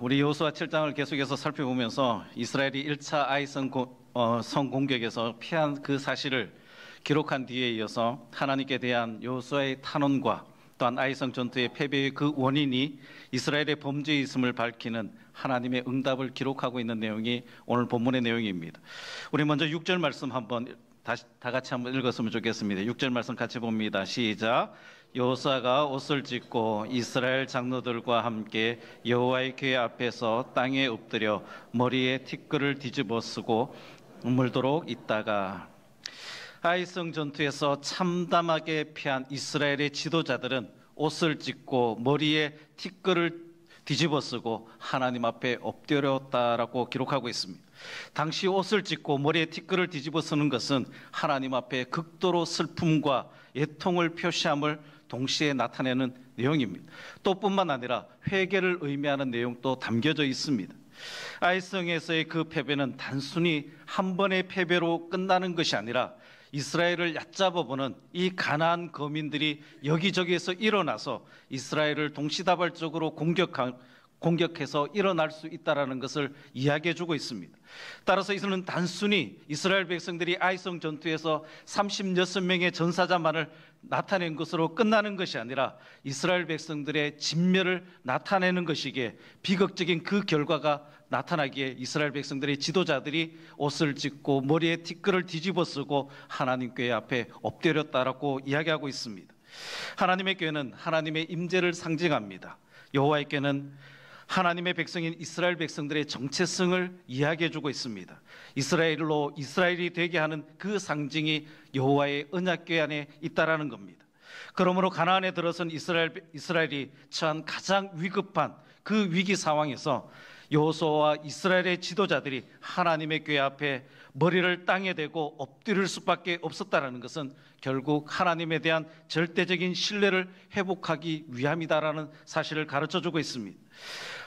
우리 여호수아 7장을 계속해서 살펴보면서 이스라엘이 1차 아이성 성공격에서 피한 그 사실을 기록한 뒤에 이어서 하나님께 대한 여호수아의 탄원과 또한 아이성 전투의 패배의 그 원인이 이스라엘의 범죄에 있음을 밝히는 하나님의 응답을 기록하고 있는 내용이 오늘 본문의 내용입니다. 우리 먼저 6절 말씀 한번 다 같이 한번 읽었으면 좋겠습니다. 6절 말씀 같이 봅니다. 시작. 여호수아가 옷을 찢고 이스라엘 장로들과 함께 여호와의 궤 앞에서 땅에 엎드려 머리에 티끌을 뒤집어 쓰고 물도록 있다가, 아이성 전투에서 참담하게 패한 이스라엘의 지도자들은 옷을 찢고 머리에 티끌을 뒤집어 쓰고 하나님 앞에 엎드렸다라고 기록하고 있습니다. 당시 옷을 찢고 머리에 티끌을 뒤집어 쓰는 것은 하나님 앞에 극도로 슬픔과 애통을 표시함을 동시에 나타내는 내용입니다. 또 뿐만 아니라 회개를 의미하는 내용도 담겨져 있습니다. 아이성에서의 그 패배는 단순히 한 번의 패배로 끝나는 것이 아니라 이스라엘을 얕잡아보는 이 가나안 거민들이 여기저기에서 일어나서 이스라엘을 동시다발적으로 공격해서 일어날 수 있다는 것을 이야기해주고 있습니다. 따라서 이것은 단순히 이스라엘 백성들이 아이성 전투에서 36명의 전사자만을 나타낸 것으로 끝나는 것이 아니라 이스라엘 백성들의 진멸을 나타내는 것이기에 비극적인 그 결과가 나타나기에 이스라엘 백성들의 지도자들이 옷을 찢고 머리에 티끌을 뒤집어 쓰고 하나님 궤 앞에 엎드렸다라고 이야기하고 있습니다. 하나님의 궤는 하나님의 임재를 상징합니다. 여호와의 궤는 하나님의 백성인 이스라엘 백성들의 정체성을 이야기해주고 있습니다. 이스라엘이 되게 하는 그 상징이 여호와의 언약궤 안에 있다라는 겁니다. 그러므로 가나안에 들어선 이스라엘이 처한 가장 위급한 그 위기 상황에서 여호수아와 이스라엘의 지도자들이 하나님의 궤 앞에 머리를 땅에 대고 엎드릴 수밖에 없었다는 것은 결국 하나님에 대한 절대적인 신뢰를 회복하기 위함이다라는 사실을 가르쳐주고 있습니다.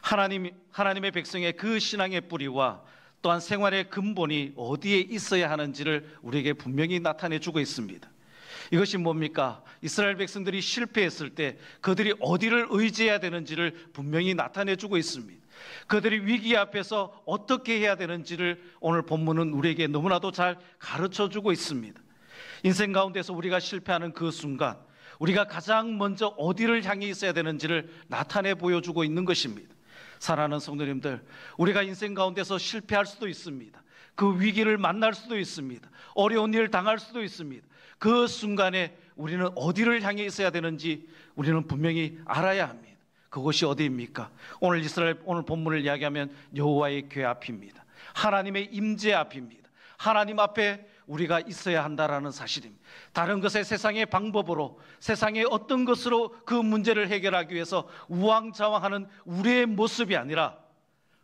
하나님의 백성의 그 신앙의 뿌리와 또한 생활의 근본이 어디에 있어야 하는지를 우리에게 분명히 나타내주고 있습니다. 이것이 뭡니까? 이스라엘 백성들이 실패했을 때 그들이 어디를 의지해야 되는지를 분명히 나타내주고 있습니다. 그들이 위기 앞에서 어떻게 해야 되는지를 오늘 본문은 우리에게 너무나도 잘 가르쳐주고 있습니다. 인생 가운데서 우리가 실패하는 그 순간 우리가 가장 먼저 어디를 향해 있어야 되는지를 나타내 보여주고 있는 것입니다. 사랑하는 성도님들, 우리가 인생 가운데서 실패할 수도 있습니다. 그 위기를 만날 수도 있습니다. 어려운 일을 당할 수도 있습니다. 그 순간에 우리는 어디를 향해 있어야 되는지 우리는 분명히 알아야 합니다. 그것이 어디입니까? 오늘 본문을 이야기하면 여호와의 궤 앞입니다. 하나님의 임재 앞입니다. 하나님 앞에 우리가 있어야 한다라는 사실입니다. 다른 것의 세상의 방법으로, 세상의 어떤 것으로 그 문제를 해결하기 위해서 우왕좌왕하는 우리의 모습이 아니라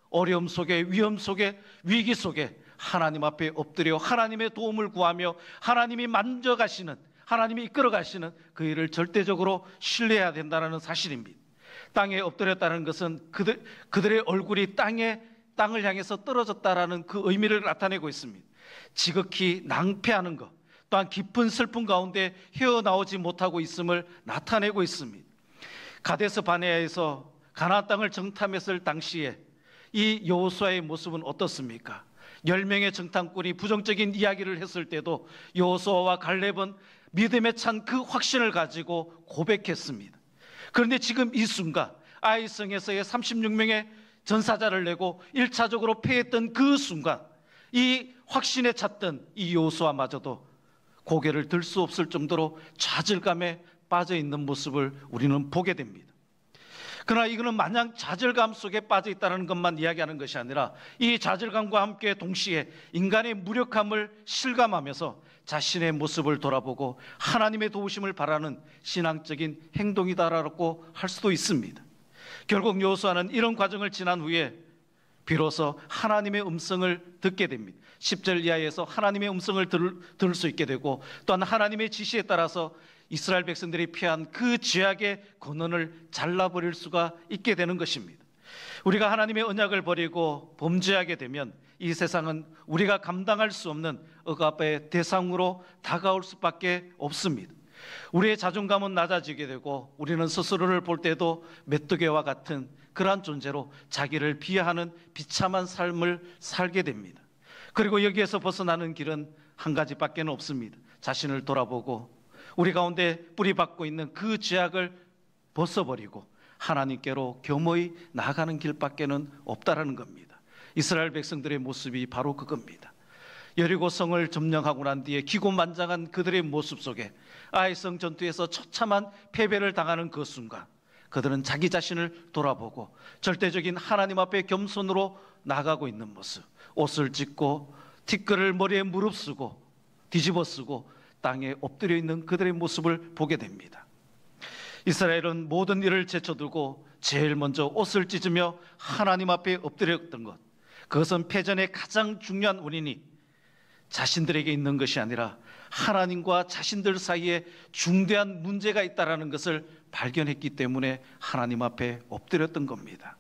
어려움 속에, 위험 속에, 위기 속에 하나님 앞에 엎드려 하나님의 도움을 구하며 하나님이 만져가시는, 하나님이 이끌어가시는 그 일을 절대적으로 신뢰해야 된다는 사실입니다. 땅에 엎드렸다는 것은 그들의 얼굴이 땅을 향해서 떨어졌다라는 그 의미를 나타내고 있습니다. 지극히 낭패하는 것, 또한 깊은 슬픔 가운데 헤어나오지 못하고 있음을 나타내고 있습니다. 가데스 바네아에서 가나안 땅을 정탐했을 당시에 이 여호수아의 모습은 어떻습니까? 10명의 정탐꾼이 부정적인 이야기를 했을 때도 여호수아와 갈렙은 믿음에 찬 그 확신을 가지고 고백했습니다. 그런데 지금 이 순간 아이성에서의 36명의 전사자를 내고 1차적으로 패했던 그 순간 이 확신에 찼던 이 여호수아마저도 고개를 들 수 없을 정도로 좌절감에 빠져 있는 모습을 우리는 보게 됩니다. 그러나 이거는 마냥 좌절감 속에 빠져 있다는 것만 이야기하는 것이 아니라 이 좌절감과 함께 동시에 인간의 무력함을 실감하면서 자신의 모습을 돌아보고 하나님의 도우심을 바라는 신앙적인 행동이다라고 할 수도 있습니다. 결국 여호수아는 이런 과정을 지난 후에 비로소 하나님의 음성을 듣게 됩니다. 10절 이하에서 하나님의 음성을 들을 수 있게 되고 또한 하나님의 지시에 따라서 이스라엘 백성들이 피한 그 죄악의 근원을 잘라버릴 수가 있게 되는 것입니다. 우리가 하나님의 언약을 버리고 범죄하게 되면 이 세상은 우리가 감당할 수 없는 억압의 대상으로 다가올 수밖에 없습니다. 우리의 자존감은 낮아지게 되고 우리는 스스로를 볼 때도 메뚜기와 같은 그러한 존재로 자기를 비하하는 비참한 삶을 살게 됩니다. 그리고 여기에서 벗어나는 길은 한 가지밖에 없습니다. 자신을 돌아보고 우리 가운데 뿌리박고 있는 그 죄악을 벗어버리고 하나님께로 겸허히 나아가는 길밖에는 없다라는 겁니다. 이스라엘 백성들의 모습이 바로 그겁니다. 여리고성을 점령하고 난 뒤에 기고만장한 그들의 모습 속에 아이성 전투에서 처참한 패배를 당하는 그 순간 그들은 자기 자신을 돌아보고 절대적인 하나님 앞에 겸손으로 나가고 있는 모습, 옷을 찢고 티끌을 머리에 무릅쓰고 뒤집어 쓰고 땅에 엎드려 있는 그들의 모습을 보게 됩니다. 이스라엘은 모든 일을 제쳐두고 제일 먼저 옷을 찢으며 하나님 앞에 엎드렸던 것, 그것은 패전의 가장 중요한 원인이 자신들에게 있는 것이 아니라 하나님과 자신들 사이에 중대한 문제가 있다는 것을 발견했기 때문에 하나님 앞에 엎드렸던 겁니다.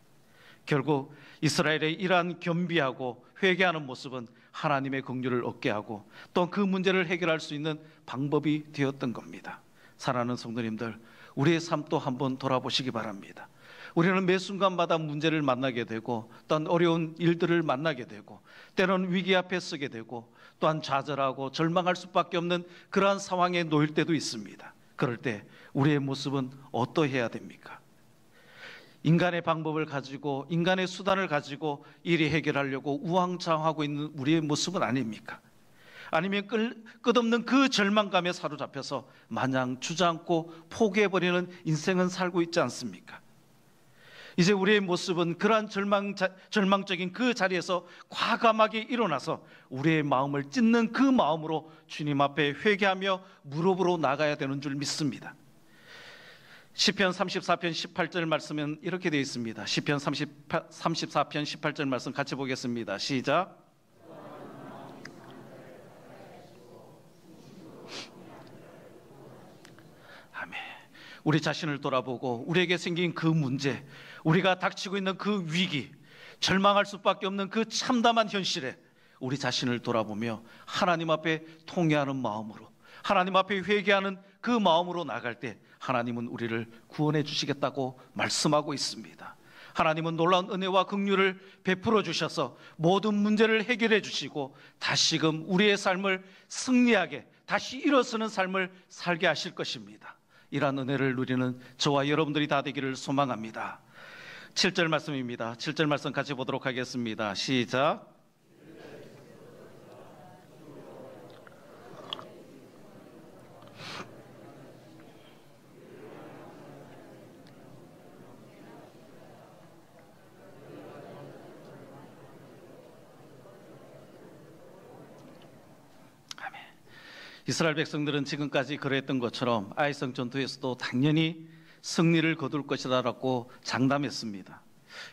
결국 이스라엘의 이러한 겸비하고 회개하는 모습은 하나님의 긍휼을 얻게 하고 또 그 문제를 해결할 수 있는 방법이 되었던 겁니다. 사랑하는 성도님들, 우리의 삶도 한번 돌아보시기 바랍니다. 우리는 매 순간마다 문제를 만나게 되고 또한 어려운 일들을 만나게 되고 때로는 위기 앞에 서게 되고 또한 좌절하고 절망할 수밖에 없는 그러한 상황에 놓일 때도 있습니다. 그럴 때 우리의 모습은 어떠해야 됩니까? 인간의 방법을 가지고 인간의 수단을 가지고 일이 해결하려고 우왕좌왕하고 있는 우리의 모습은 아닙니까? 아니면 끝없는 그 절망감에 사로잡혀서 마냥 주저앉고 포기해버리는 인생은 살고 있지 않습니까? 이제 우리의 모습은 그러한 절망적인 그 자리에서 과감하게 일어나서 우리의 마음을 찢는 그 마음으로 주님 앞에 회개하며 무릎으로 나가야 되는 줄 믿습니다. 시편 34편 18절 말씀은 이렇게 되어 있습니다. 시편 34편 18절 말씀 같이 보겠습니다. 시작. 아멘. 우리 자신을 돌아보고 우리에게 생긴 그 문제, 우리가 닥치고 있는 그 위기, 절망할 수밖에 없는 그 참담한 현실에 우리 자신을 돌아보며 하나님 앞에 통회하는 마음으로, 하나님 앞에 회개하는 그 마음으로 나갈 때 하나님은 우리를 구원해 주시겠다고 말씀하고 있습니다. 하나님은 놀라운 은혜와 긍휼을 베풀어 주셔서 모든 문제를 해결해 주시고 다시금 우리의 삶을 승리하게 다시 일어서는 삶을 살게 하실 것입니다. 이러한 은혜를 누리는 저와 여러분들이 다 되기를 소망합니다. 7절 말씀입니다. 7절 말씀 같이 보도록 하겠습니다. 시작. 이스라엘 백성들은 지금까지 그랬던 것처럼 아이성 전투에서도 당연히 승리를 거둘 것이라고 장담했습니다.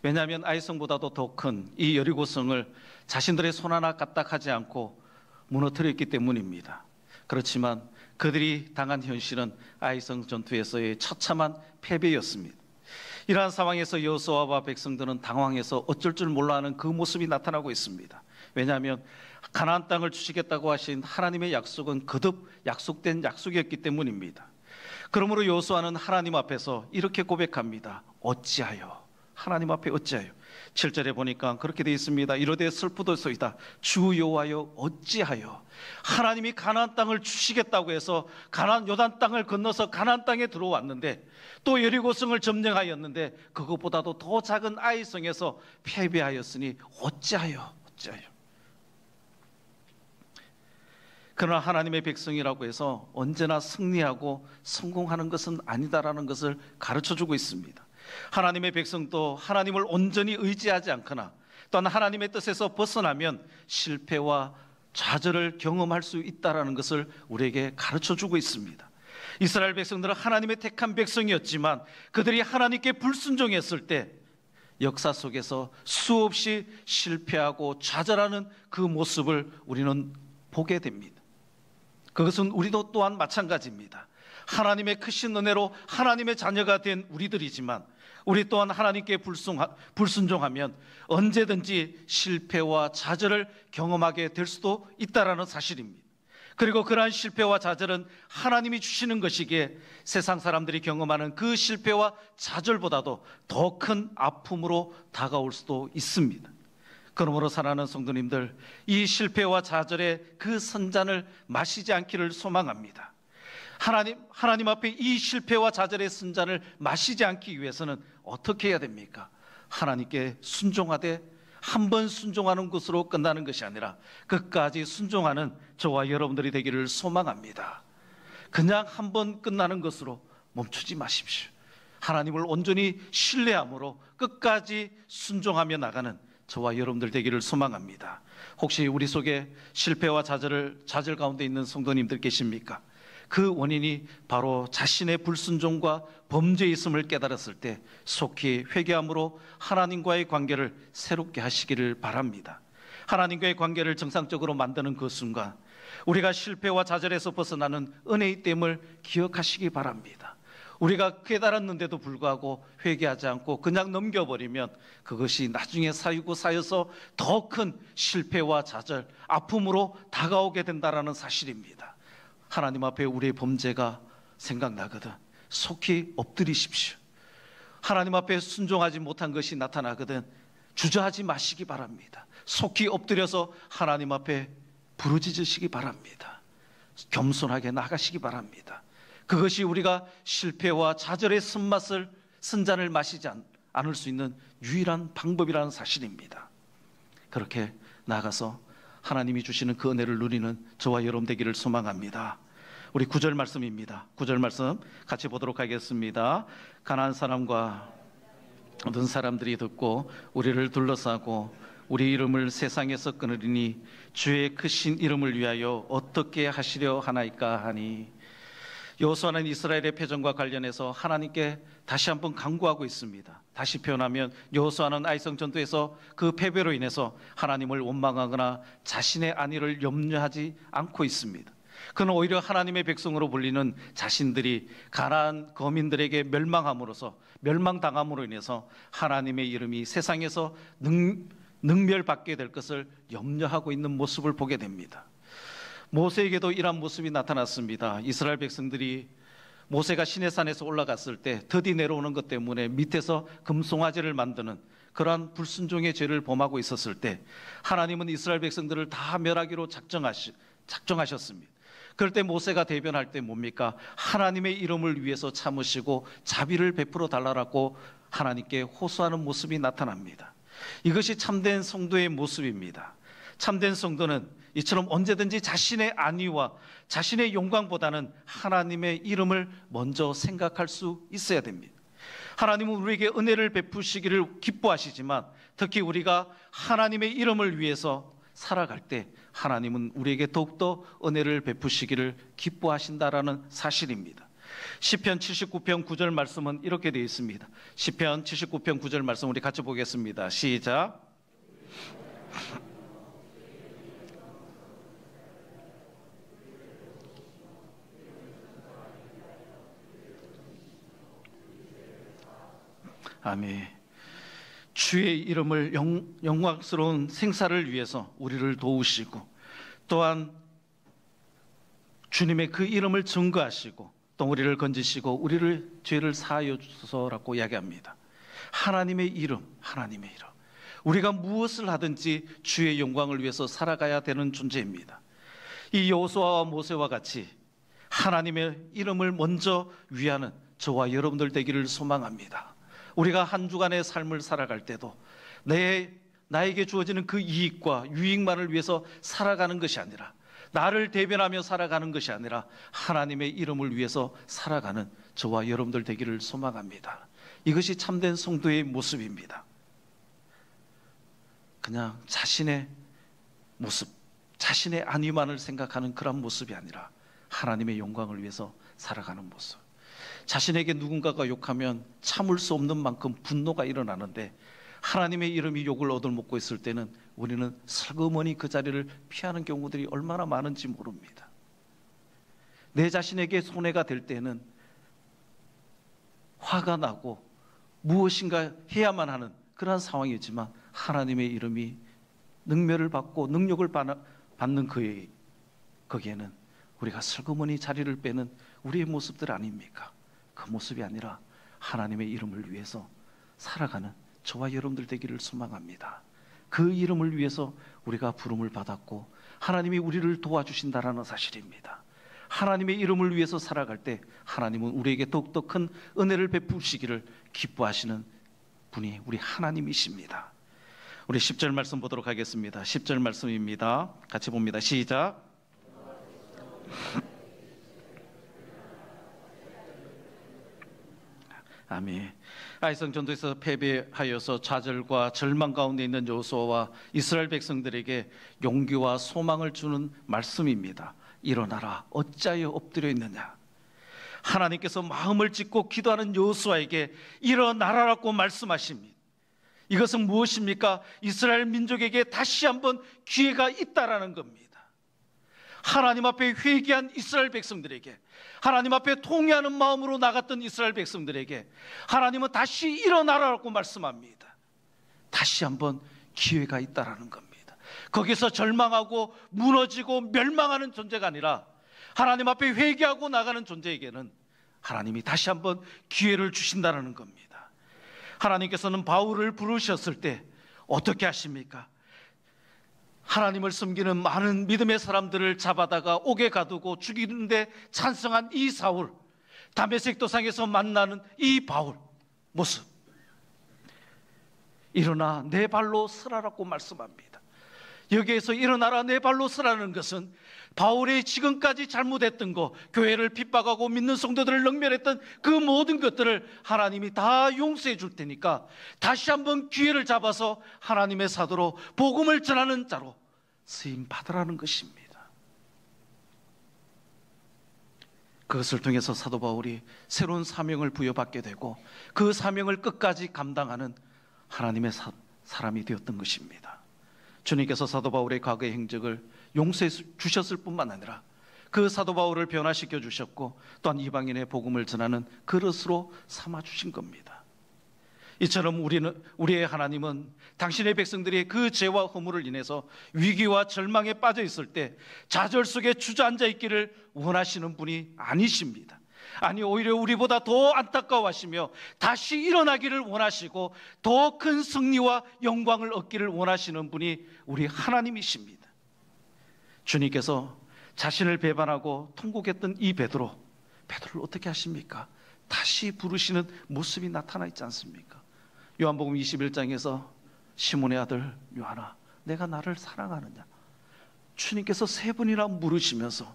왜냐하면 아이성보다도 더 큰 이 여리고성을 자신들의 손 하나 까딱하지 않고 무너뜨렸기 때문입니다. 그렇지만 그들이 당한 현실은 아이성 전투에서의 처참한 패배였습니다. 이러한 상황에서 여호수아와 백성들은 당황해서 어쩔 줄 몰라하는 그 모습이 나타나고 있습니다. 왜냐하면 가나안 땅을 주시겠다고 하신 하나님의 약속은 거듭 약속된 약속이었기 때문입니다. 그러므로 여호수아는 하나님 앞에서 이렇게 고백합니다. 어찌하여, 하나님 앞에 어찌하여. 7절에 보니까 그렇게 되어 있습니다. 이르되 슬프도소이다. 주 여호와여 어찌하여. 하나님이 가나안 땅을 주시겠다고 해서 가나안 요단 땅을 건너서 가나안 땅에 들어왔는데 또 여리고성을 점령하였는데 그것보다도 더 작은 아이성에서 패배하였으니 어찌하여. 그러나 하나님의 백성이라고 해서 언제나 승리하고 성공하는 것은 아니다라는 것을 가르쳐주고 있습니다. 하나님의 백성도 하나님을 온전히 의지하지 않거나 또한 하나님의 뜻에서 벗어나면 실패와 좌절을 경험할 수 있다는 것을 우리에게 가르쳐주고 있습니다. 이스라엘 백성들은 하나님의 택한 백성이었지만 그들이 하나님께 불순종했을 때 역사 속에서 수없이 실패하고 좌절하는 그 모습을 우리는 보게 됩니다. 그것은 우리도 또한 마찬가지입니다. 하나님의 크신 은혜로 하나님의 자녀가 된 우리들이지만 우리 또한 하나님께 불순종하면 언제든지 실패와 좌절을 경험하게 될 수도 있다는 사실입니다. 그리고 그러한 실패와 좌절은 하나님이 주시는 것이기에 세상 사람들이 경험하는 그 실패와 좌절보다도 더 큰 아픔으로 다가올 수도 있습니다. 그러므로 사랑하는 성도님들, 이 실패와 좌절의 그 선잔을 마시지 않기를 소망합니다. 하나님 앞에 이 실패와 좌절의 선잔을 마시지 않기 위해서는 어떻게 해야 됩니까? 하나님께 순종하되 한 번 순종하는 것으로 끝나는 것이 아니라 끝까지 순종하는 저와 여러분들이 되기를 소망합니다. 그냥 한 번 끝나는 것으로 멈추지 마십시오. 하나님을 온전히 신뢰함으로 끝까지 순종하며 나가는 저와 여러분들 되기를 소망합니다. 혹시 우리 속에 실패와 좌절 가운데 있는 성도님들 계십니까? 그 원인이 바로 자신의 불순종과 범죄에 있음을 깨달았을 때 속히 회개함으로 하나님과의 관계를 새롭게 하시기를 바랍니다. 하나님과의 관계를 정상적으로 만드는 그 순간 우리가 실패와 좌절에서 벗어나는 은혜의 댐을 기억하시기 바랍니다. 우리가 깨달았는데도 불구하고 회개하지 않고 그냥 넘겨버리면 그것이 나중에 쌓여서 더 큰 실패와 좌절, 아픔으로 다가오게 된다는 사실입니다. 하나님 앞에 우리의 범죄가 생각나거든 속히 엎드리십시오. 하나님 앞에 순종하지 못한 것이 나타나거든 주저하지 마시기 바랍니다. 속히 엎드려서 하나님 앞에 부르짖으시기 바랍니다. 겸손하게 나가시기 바랍니다. 그것이 우리가 실패와 좌절의 선잔을 마시지 않을 수 있는 유일한 방법이라는 사실입니다. 그렇게 나가서 하나님이 주시는 그 은혜를 누리는 저와 여러분 되기를 소망합니다. 우리 9절 말씀입니다. 9절 말씀 같이 보도록 하겠습니다. 가나안 사람과 모든 사람들이 듣고 우리를 둘러싸고 우리 이름을 세상에서 끊으리니 주의 크신 이름을 위하여 어떻게 하시려 하나이까 하니. 여호수아는 이스라엘의 패전과 관련해서 하나님께 다시 한번 간구하고 있습니다. 다시 표현하면 여호수아는 아이성 전투에서 그 패배로 인해서 하나님을 원망하거나 자신의 안위를 염려하지 않고 있습니다. 그는 오히려 하나님의 백성으로 불리는 자신들이 가나안 거민들에게 멸망당함으로 인해서 하나님의 이름이 세상에서 능멸받게 될 것을 염려하고 있는 모습을 보게 됩니다. 모세에게도 이러한 모습이 나타났습니다. 이스라엘 백성들이 모세가 시내산에서 올라갔을 때 더디 내려오는 것 때문에 밑에서 금송아지를 만드는 그러한 불순종의 죄를 범하고 있었을 때 하나님은 이스라엘 백성들을 다 멸하기로 작정하셨습니다. 그럴 때 모세가 대변할 때 뭡니까? 하나님의 이름을 위해서 참으시고 자비를 베풀어 달라고 하나님께 호소하는 모습이 나타납니다. 이것이 참된 성도의 모습입니다. 참된 성도는 이처럼 언제든지 자신의 안위와 자신의 영광보다는 하나님의 이름을 먼저 생각할 수 있어야 됩니다. 하나님은 우리에게 은혜를 베푸시기를 기뻐하시지만 특히 우리가 하나님의 이름을 위해서 살아갈 때 하나님은 우리에게 더욱더 은혜를 베푸시기를 기뻐하신다라는 사실입니다. 시편 79편 9절 말씀은 이렇게 되어 있습니다. 시편 79편 9절 말씀 우리 같이 보겠습니다. 시작. 아멘. 주의 이름을 영광스러운 생사를 위해서 우리를 도우시고 또한 주님의 그 이름을 증거하시고 또 우리를 건지시고 우리를 죄를 사하여 주소서라고 이야기합니다. 하나님의 이름. 우리가 무엇을 하든지 주의 영광을 위해서 살아가야 되는 존재입니다. 이 여호수아와 모세와 같이 하나님의 이름을 먼저 위하는 저와 여러분들 되기를 소망합니다. 우리가 한 주간의 삶을 살아갈 때도 나에게 주어지는 그 이익과 유익만을 위해서 살아가는 것이 아니라 나를 대변하며 살아가는 것이 아니라 하나님의 이름을 위해서 살아가는 저와 여러분들 되기를 소망합니다. 이것이 참된 성도의 모습입니다. 그냥 자신의 모습, 자신의 안위만을 생각하는 그런 모습이 아니라 하나님의 영광을 위해서 살아가는 모습. 자신에게 누군가가 욕하면 참을 수 없는 만큼 분노가 일어나는데 하나님의 이름이 욕을 얻어먹고 있을 때는 우리는 슬그머니 그 자리를 피하는 경우들이 얼마나 많은지 모릅니다. 내 자신에게 손해가 될 때는 화가 나고 무엇인가 해야만 하는 그러한 상황이지만 하나님의 이름이 능멸을 받고 능력을 받는 거기에는 우리가 슬그머니 자리를 빼는 우리의 모습들 아닙니까? 그 모습이 아니라 하나님의 이름을 위해서 살아가는 저와 여러분들 되기를 소망합니다. 그 이름을 위해서 우리가 부름을 받았고 하나님이 우리를 도와주신다라는 사실입니다. 하나님의 이름을 위해서 살아갈 때 하나님은 우리에게 더욱더 큰 은혜를 베푸시기를 기뻐하시는 분이 우리 하나님이십니다. 우리 10절 말씀 보도록 하겠습니다. 10절 말씀입니다. 같이 봅니다. 시작. 아멘. 아이성 전투에서 패배하여서 좌절과 절망 가운데 있는 여호수아와 이스라엘 백성들에게 용기와 소망을 주는 말씀입니다. 일어나라, 어찌하여 엎드려 있느냐. 하나님께서 마음을 찢고 기도하는 여호수아에게 일어나라라고 말씀하십니다. 이것은 무엇입니까? 이스라엘 민족에게 다시 한번 기회가 있다라는 겁니다. 하나님 앞에 회개한 이스라엘 백성들에게, 하나님 앞에 통회하는 마음으로 나갔던 이스라엘 백성들에게 하나님은 다시 일어나라고 말씀합니다. 다시 한번 기회가 있다라는 겁니다. 거기서 절망하고 무너지고 멸망하는 존재가 아니라 하나님 앞에 회개하고 나가는 존재에게는 하나님이 다시 한번 기회를 주신다는 겁니다. 하나님께서는 바울을 부르셨을 때 어떻게 하십니까? 하나님을 섬기는 많은 믿음의 사람들을 잡아다가 옥에 가두고 죽이는데 찬성한 이 사울, 다메섹 도상에서 만나는 이 바울 모습, 일어나 내 발로 서라라고 말씀합니다. 여기에서 일어나라 내 발로 서라는 것은 바울의 지금까지 잘못했던 거, 교회를 핍박하고 믿는 성도들을 능멸했던 그 모든 것들을 하나님이 다 용서해 줄 테니까 다시 한번 기회를 잡아서 하나님의 사도로 복음을 전하는 자로 쓰임 받으라는 것입니다. 그것을 통해서 사도 바울이 새로운 사명을 부여받게 되고 그 사명을 끝까지 감당하는 하나님의 사람이 되었던 것입니다. 주님께서 사도 바울의 과거의 행적을 용서해 주셨을 뿐만 아니라 그 사도 바울을 변화시켜 주셨고 또한 이방인의 복음을 전하는 그릇으로 삼아 주신 겁니다. 이처럼 우리의 하나님은 당신의 백성들이 그 죄와 허물을 인해서 위기와 절망에 빠져 있을 때 좌절 속에 주저앉아 있기를 원하시는 분이 아니십니다. 아니, 오히려 우리보다 더 안타까워하시며 다시 일어나기를 원하시고 더 큰 승리와 영광을 얻기를 원하시는 분이 우리 하나님이십니다. 주님께서 자신을 배반하고 통곡했던 이 베드로를 어떻게 하십니까? 다시 부르시는 모습이 나타나 있지 않습니까? 요한복음 21장에서 시몬의 아들 요한아, 내가 나를 사랑하느냐? 주님께서 3번이나 물으시면서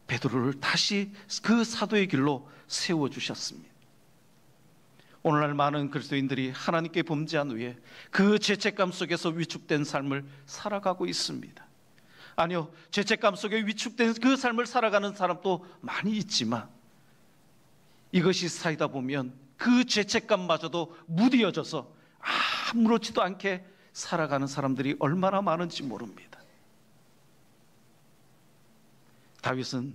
베드로를 다시 그 사도의 길로 세워주셨습니다. 오늘날 많은 그리스도인들이 하나님께 범죄한 후에 그 죄책감 속에서 위축된 삶을 살아가고 있습니다. 아니요, 죄책감 속에 위축된 그 삶을 살아가는 사람도 많이 있지만 이것이 쌓이다 보면 그 죄책감마저도 무디어져서 아무렇지도 않게 살아가는 사람들이 얼마나 많은지 모릅니다. 다윗은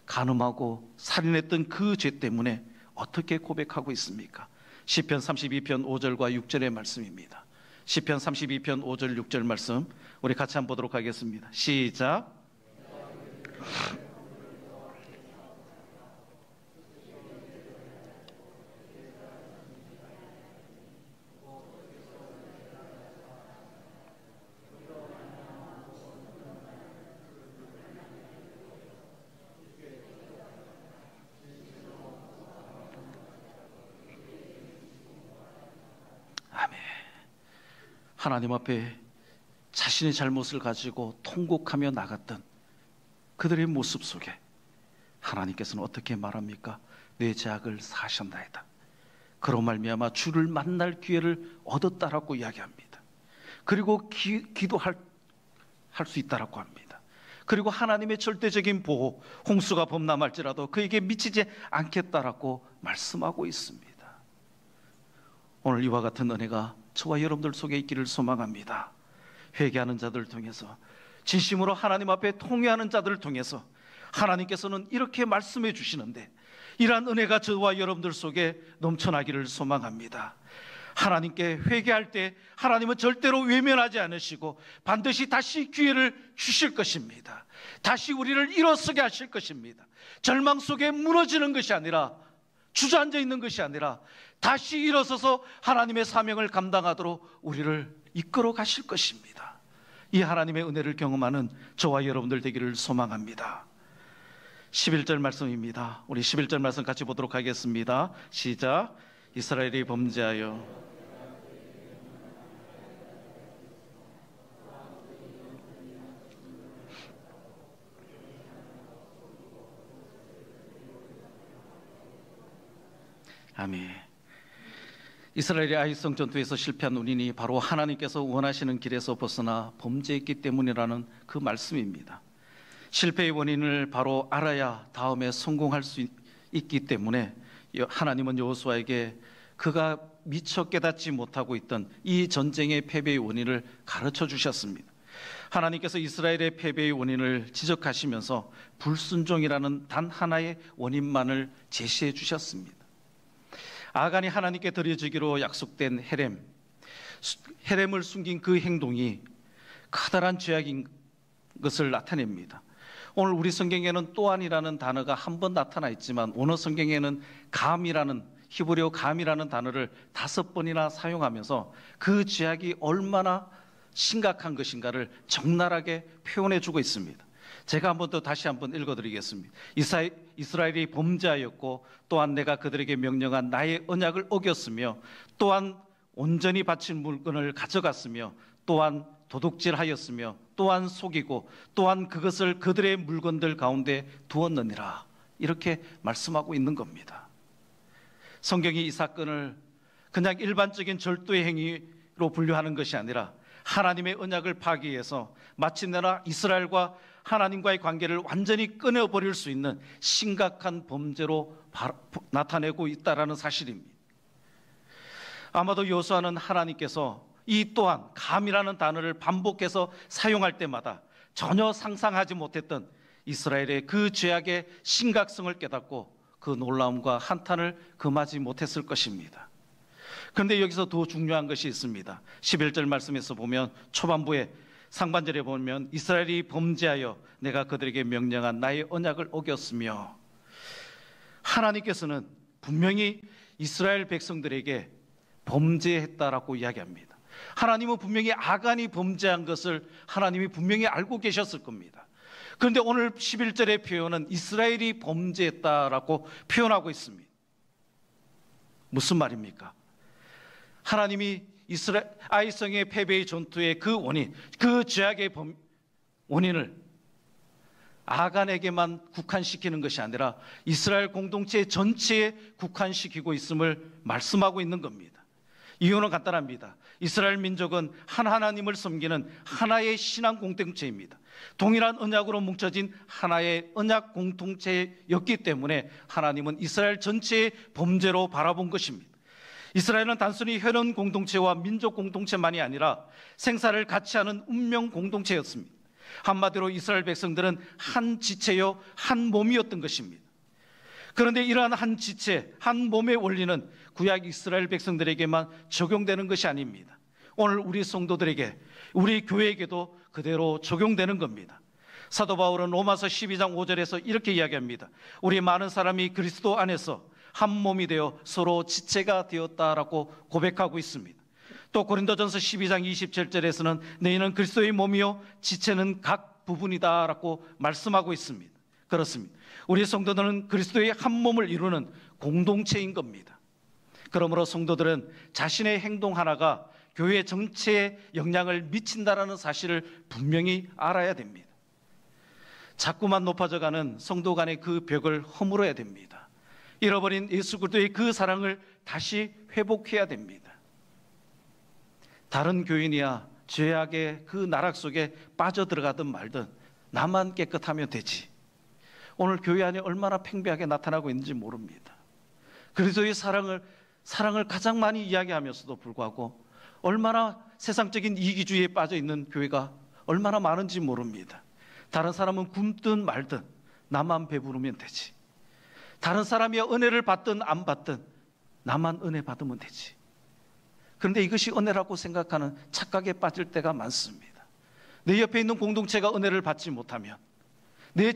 간음하고 살인했던 그 죄 때문에 어떻게 고백하고 있습니까? 시편 32편 5절과 6절의 말씀입니다. 시편 32편 5절 6절 말씀 우리 같이 한번 보도록 하겠습니다. 시작. 하나님 앞에 자신의 잘못을 가지고 통곡하며 나갔던 그들의 모습 속에 하나님께서는 어떻게 말합니까? 내 죄악을 사하셨나이다. 그로 말미암아 주를 만날 기회를 얻었다라고 이야기합니다. 그리고 기도할 수 있다라고 합니다. 그리고 하나님의 절대적인 보호, 홍수가 범람할지라도 그에게 미치지 않겠다라고 말씀하고 있습니다. 오늘 이와 같은 은혜가 저와 여러분들 속에 있기를 소망합니다. 회개하는 자들을 통해서, 진심으로 하나님 앞에 통회하는 자들을 통해서 하나님께서는 이렇게 말씀해 주시는데 이러한 은혜가 저와 여러분들 속에 넘쳐나기를 소망합니다. 하나님께 회개할 때 하나님은 절대로 외면하지 않으시고 반드시 다시 기회를 주실 것입니다. 다시 우리를 일어서게 하실 것입니다. 절망 속에 무너지는 것이 아니라, 주저앉아 있는 것이 아니라 다시 일어서서 하나님의 사명을 감당하도록 우리를 이끌어 가실 것입니다. 이 하나님의 은혜를 경험하는 저와 여러분들 되기를 소망합니다. 11절 말씀입니다. 우리 11절 말씀 같이 보도록 하겠습니다. 시작. 이스라엘이 범죄하여 아멘. 이스라엘이 아이성 전투에서 실패한 원인이 바로 하나님께서 원하시는 길에서 벗어나 범죄했기 때문이라는 그 말씀입니다. 실패의 원인을 바로 알아야 다음에 성공할 수 있기 때문에 하나님은 여호수아에게 그가 미처 깨닫지 못하고 있던 이 전쟁의 패배의 원인을 가르쳐 주셨습니다. 하나님께서 이스라엘의 패배의 원인을 지적하시면서 불순종이라는 단 하나의 원인만을 제시해 주셨습니다. 아간이 하나님께 드려지기로 약속된 헤렘을 숨긴 그 행동이 커다란 죄악인 것을 나타냅니다. 오늘 우리 성경에는 또한이라는 단어가 한 번 나타나 있지만 원어 성경에는 감이라는, 히브리어 감이라는 단어를 5번이나 사용하면서 그 죄악이 얼마나 심각한 것인가를 적나라하게 표현해 주고 있습니다. 제가 한 번 더 다시 한번 읽어드리겠습니다. 이스라엘이 범죄하였고 또한 내가 그들에게 명령한 나의 언약을 어겼으며 또한 온전히 바친 물건을 가져갔으며 또한 도둑질하였으며 또한 속이고 또한 그것을 그들의 물건들 가운데 두었느니라. 이렇게 말씀하고 있는 겁니다. 성경이 이 사건을 그냥 일반적인 절도의 행위로 분류하는 것이 아니라 하나님의 언약을 파기해서 마침내나 이스라엘과 하나님과의 관계를 완전히 끊어버릴 수 있는 심각한 범죄로 나타내고 있다는 사실입니다. 아마도 여호수아는 하나님께서 이 또한 감이라는 단어를 반복해서 사용할 때마다 전혀 상상하지 못했던 이스라엘의 그 죄악의 심각성을 깨닫고 그 놀라움과 한탄을 금하지 못했을 것입니다. 그런데 여기서 더 중요한 것이 있습니다. 11절 말씀에서 보면 초반부에 상반절에 보면 이스라엘이 범죄하여 내가 그들에게 명령한 나의 언약을 어겼으며, 하나님께서는 분명히 이스라엘 백성들에게 범죄했다라고 이야기합니다. 하나님은 분명히 아간이 범죄한 것을 하나님이 분명히 알고 계셨을 겁니다. 그런데 오늘 11절의 표현은 이스라엘이 범죄했다라고 표현하고 있습니다. 무슨 말입니까? 하나님이 아이성의 패배의 전투의 그 원인, 그 죄악의 원인을 아간에게만 국한시키는 것이 아니라 이스라엘 공동체 전체에 국한시키고 있음을 말씀하고 있는 겁니다. 이유는 간단합니다. 이스라엘 민족은 한 하나님을 섬기는 하나의 신앙 공동체입니다. 동일한 언약으로 뭉쳐진 하나의 언약 공동체였기 때문에 하나님은 이스라엘 전체의 범죄로 바라본 것입니다. 이스라엘은 단순히 혈연 공동체와 민족 공동체만이 아니라 생사를 같이 하는 운명 공동체였습니다. 한마디로 이스라엘 백성들은 한 지체요 한 몸이었던 것입니다. 그런데 이러한 한 지체, 한 몸의 원리는 구약 이스라엘 백성들에게만 적용되는 것이 아닙니다. 오늘 우리 성도들에게, 우리 교회에게도 그대로 적용되는 겁니다. 사도 바울은 로마서 12장 5절에서 이렇게 이야기합니다. 우리 많은 사람이 그리스도 안에서 한 몸이 되어 서로 지체가 되었다라고 고백하고 있습니다. 또 고린도전서 12장 27절에서는 너희는 그리스도의 몸이요 지체는 각 부분이다라고 말씀하고 있습니다. 그렇습니다. 우리 성도들은 그리스도의 한 몸을 이루는 공동체인 겁니다. 그러므로 성도들은 자신의 행동 하나가 교회 전체에 영향을 미친다라는 사실을 분명히 알아야 됩니다. 자꾸만 높아져가는 성도 간의 그 벽을 허물어야 됩니다. 잃어버린 예수 그리스도의 그 사랑을 다시 회복해야 됩니다. 다른 교인이야 죄악의 그 나락 속에 빠져들어가든 말든 나만 깨끗하면 되지. 오늘 교회 안에 얼마나 팽배하게 나타나고 있는지 모릅니다. 그리스도의 사랑을 가장 많이 이야기하면서도 불구하고 얼마나 세상적인 이기주의에 빠져 있는 교회가 얼마나 많은지 모릅니다. 다른 사람은 굶든 말든 나만 배부르면 되지. 다른 사람이 은혜를 받든 안 받든 나만 은혜 받으면 되지. 그런데 이것이 은혜라고 생각하는 착각에 빠질 때가 많습니다. 내 옆에 있는 공동체가 은혜를 받지 못하면, 내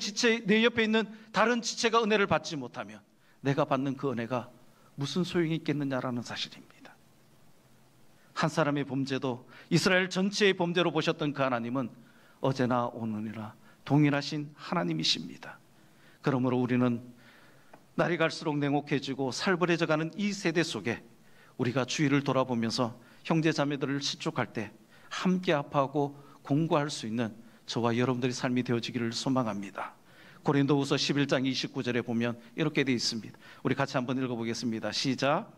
옆에 있는 다른 지체가 은혜를 받지 못하면 내가 받는 그 은혜가 무슨 소용이 있겠느냐라는 사실입니다. 한 사람의 범죄도 이스라엘 전체의 범죄로 보셨던 그 하나님은 어제나 오늘이나 동일하신 하나님이십니다. 그러므로 우리는 날이 갈수록 냉혹해지고 살벌해져가는 이 세대 속에 우리가 주위를 돌아보면서 형제 자매들을 실족할 때 함께 아파하고 공부할 수 있는 저와 여러분들의 삶이 되어지기를 소망합니다. 고린도후서 11장 29절에 보면 이렇게 되어 있습니다. 우리 같이 한번 읽어보겠습니다. 시작.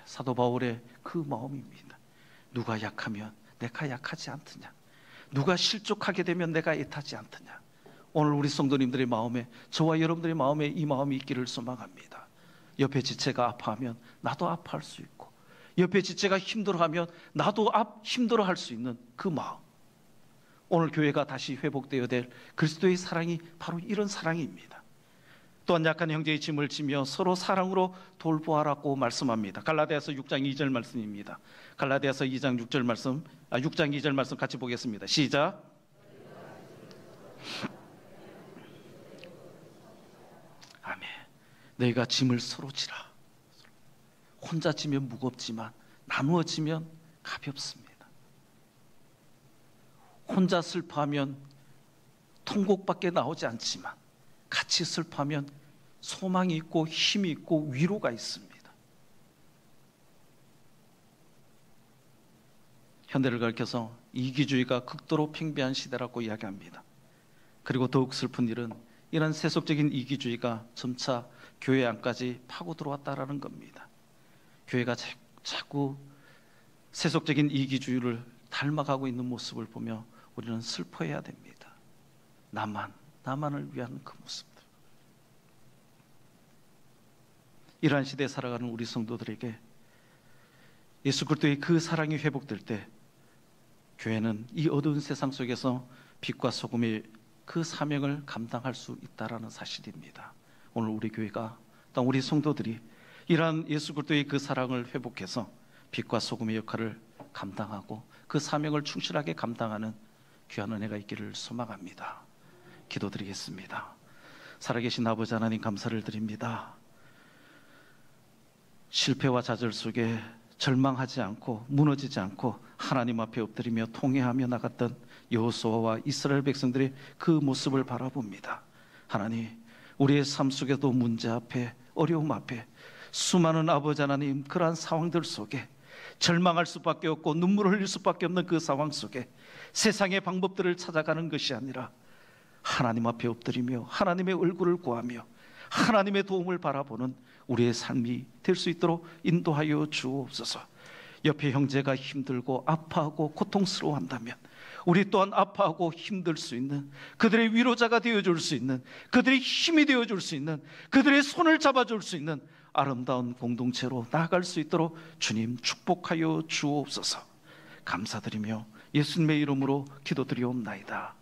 사도 바울의 그 마음입니다. 누가 약하면 내가 약하지 않더냐, 누가 실족하게 되면 내가 애타지 않더냐. 오늘 우리 성도님들의 마음에, 저와 여러분들의 마음에 이 마음이 있기를 소망합니다. 옆에 지체가 아파하면 나도 아파할 수 있고, 옆에 지체가 힘들어하면 나도 힘들어할 수 있는 그 마음. 오늘 교회가 다시 회복되어야 될 그리스도의 사랑이 바로 이런 사랑입니다. 또한 약한 형제의 짐을 지며 서로 사랑으로 돌보아라고 말씀합니다. 갈라디아서 6장 2절 말씀입니다. 갈라디아서 2장 6절 말씀, 6장 2절 말씀 같이 보겠습니다. 시작. 아멘. 너희가 짐을 서로 지라. 혼자 지면 무겁지만 나누어 지면 가볍습니다. 혼자 슬퍼하면 통곡밖에 나오지 않지만 같이 슬퍼하면 소망이 있고 힘이 있고 위로가 있습니다. 현대를 가리켜서 이기주의가 극도로 팽배한 시대라고 이야기합니다. 그리고 더욱 슬픈 일은 이런 세속적인 이기주의가 점차 교회 안까지 파고 들어왔다라는 겁니다. 교회가 자꾸 세속적인 이기주의를 닮아가고 있는 모습을 보며 우리는 슬퍼해야 됩니다. 나만을 위한 그 모습들. 이러한 시대에 살아가는 우리 성도들에게 예수 그리스도의 그 사랑이 회복될 때 교회는 이 어두운 세상 속에서 빛과 소금의 그 사명을 감당할 수 있다라는 사실입니다. 오늘 우리 교회가, 또 우리 성도들이 이러한 예수 그리스도의 그 사랑을 회복해서 빛과 소금의 역할을 감당하고 그 사명을 충실하게 감당하는 귀한 은혜가 있기를 소망합니다. 기도드리겠습니다. 살아계신 아버지 하나님, 감사를 드립니다. 실패와 좌절 속에 절망하지 않고 무너지지 않고 하나님 앞에 엎드리며 통회하며 나갔던 여호수아와 이스라엘 백성들의 그 모습을 바라봅니다. 하나님, 우리의 삶 속에도 문제 앞에, 어려움 앞에 수많은 아버지 하나님, 그러한 상황들 속에 절망할 수밖에 없고 눈물을 흘릴 수밖에 없는 그 상황 속에 세상의 방법들을 찾아가는 것이 아니라 하나님 앞에 엎드리며 하나님의 얼굴을 구하며 하나님의 도움을 바라보는 우리의 삶이 될 수 있도록 인도하여 주옵소서. 옆에 형제가 힘들고 아파하고 고통스러워한다면 우리 또한 아파하고 힘들 수 있는, 그들의 위로자가 되어줄 수 있는, 그들의 힘이 되어줄 수 있는, 그들의 손을 잡아줄 수 있는 아름다운 공동체로 나아갈 수 있도록 주님 축복하여 주옵소서. 감사드리며 예수님의 이름으로 기도드리옵나이다.